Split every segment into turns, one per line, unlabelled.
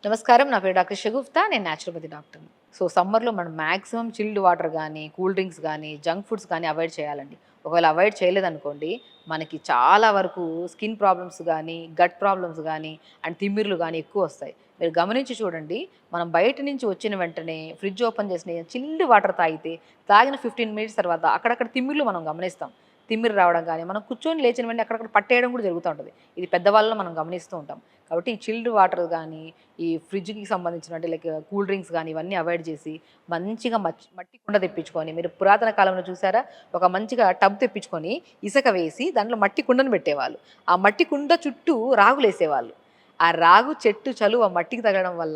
నమస్కారం. నా పేరు డాక్టర్ షగుఫ్తా. నేను న్యాచురోపతి డాక్టర్‌ని. సో, సమ్మర్‌లో మనం మాక్సిమం చిల్డ్ వాటర్ గానీ, కూల్ డ్రింక్స్ గానీ, జంక్ ఫుడ్స్ గానీ అవాయిడ్ చేయాలండి. ఒకవేళ అవాయిడ్ చేయలేదనుకోండి, మనకి చాలా వరకు స్కిన్ ప్రాబ్లమ్స్ గానీ, గట్ ప్రాబ్లమ్స్ గానీ, అండ్ తిమ్మిర్లు గానీ ఎక్కువొస్తాయి. మీరు గమనించి చూడండి, మనం బయట నుంచి వచ్చిన వెంటనే ఫ్రిడ్జ్ ఓపెన్ చేసిన చిల్డ్ వాటర్ తాగితే, తాగిన 15 మినిట్స్ తర్వాత అక్కడక్కడ తిమ్మిర్లు మనం గమనిస్తాం. తిమ్మిరి రావడం గానీ, మనం కూర్చొని లేచిన వెంటనే అక్కడక్కడ పట్టేయడం కూడా జరుగుతా ఉంటది. ఇది పెద్దవాళ్ళలో మనం గమనిస్తూ ఉంటాం. కాబట్టి ఈ చిల్డ్ వాటర్ గానీ, ఈ ఫ్రిడ్జ్‌కి సంబంధించిన అంటే లైక్ కూల్ డ్రింక్స్ గానీ, ఇవన్నీ అవాయిడ్ చేసి, మంచిగా మట్టి కుండ తెప్పించుకొని, మీరు పురాతన కాలంలో చూసారా? ఒక మంచిగా టబ్ తెప్పించుకొని, ఇసక వేసి, దాంట్లో మట్టి కుండను పెట్టేవాళ్ళు. ఆ మట్టి కుండ చుట్టూ రాగులేసేవాళ్ళు. ఆ రాగు చెట్టు చలువ మట్టికి తగలడం వల్ల,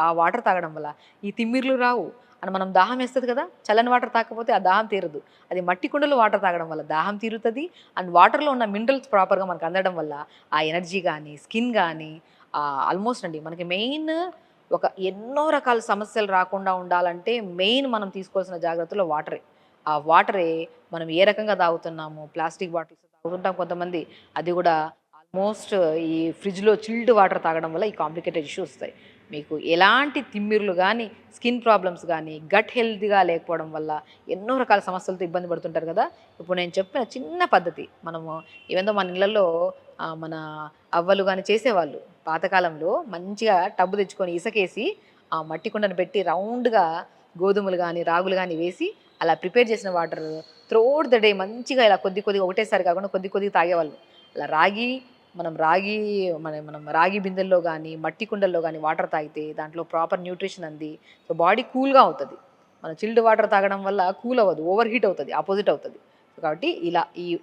ఆ వాటర్ తాగడం వల్ల ఈ తిమ్మిర్లు రావు. అండ్ మనం దాహం ఏస్తది కదా! చల్లని వాటర్ తాగకపోతే ఆ దాహం తీరదు. అది మట్టి కుండలో వాటర్ తాగడం వల్ల దాహం తీరుతది. అండ్ వాటర్‌లో ఉన్న మినరల్స్ ప్రాపర్‌గా మనకు అందడం వల్ల, ఆ ఎనర్జీ గానీ, స్కిన్ గానీ ఆల్మోస్ట్ అండి మనకి మెయిన్ ఎన్నో రకాల సమస్యలు రాకుండా ఉండాలంటే మెయిన్ మనం తీసుకోవాల్సిన జాగ్రత్తలు వాటరే. ఆ వాటరే మనం ఏ రకంగా తాగుతున్నాము, ప్లాస్టిక్ బాటిల్స్ తాగుతుంటాం కొంతమంది. అది గూడా ఆల్మోస్ట్ ఈ ఫ్రిడ్జ్‌లో చిల్డ్ వాటర్ తాగడం వల్ల ఈ కాంప్లికేటెడ్ ఇష్యూస్ వస్తాయి. మీకు ఎలాంటి తిమ్మిర్లు గానీ, స్కిన్ ప్రాబ్లమ్స్ గానీ, గట్ హెల్తీగా లేకపోవడం వల్ల ఎన్నో రకాల సమస్యలతో ఇబ్బంది పడుతుంటారు గదా! ఇప్పుడు నేను చెప్పిన చిన్న పద్ధతి మనము ఈవెన్ దో మన ఇళ్లల్లో మన అవ్వలు గాని చేసేవాళ్ళు. పాతకాలంలో మంచిగా టబ్బు తెచ్చుకొని ఇసకేసి, ఆ మట్టి కుండను పెట్టి రౌండ్‌గా గోధుమలు గాని, రాగులు గాని వేసి, అలా ప్రిపేర్ చేసిన వాటర్ త్రూఔట్ ద డే మంచిగా ఇలా కొద్ది కొద్దిగా ఒకటేసారి కాకుండా కొద్ది కొద్దిగా తాగేవాళ్ళు. అలా మనం రాగి మనం రాగి బిందెల్లో గాని, మట్టి కుండల్లో గాని వాటర్ తాగితే దాంట్లో ప్రాపర్ న్యూట్రిషన్ అంది. సో, బాడీ కూల్‌గా అవుతది. మనం చిల్డ్ వాటర్ తాగడం వల్ల కూల్ అవ్వదు. ఓవర్ హీట్ అవుతది. అపోజిట్ అవుతది. కాబట్టి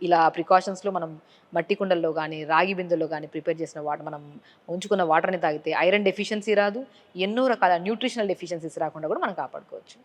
ఇలా ప్రికాషన్స్‌లో మనం మట్టి కుండల్లో గానీ, రాగి బిందెల్లో గానీ ప్రిపేర్ చేసిన మనం ఉంచుకున్న వాటర్‌ని తాగితే ఐరన్ డెఫిషియన్సీ రాదు. ఎన్నో రకాల న్యూట్రిషనల్ డెఫిషియన్సీస్ రాకుండా కూడా మనం కాపాడుకోవచ్చు.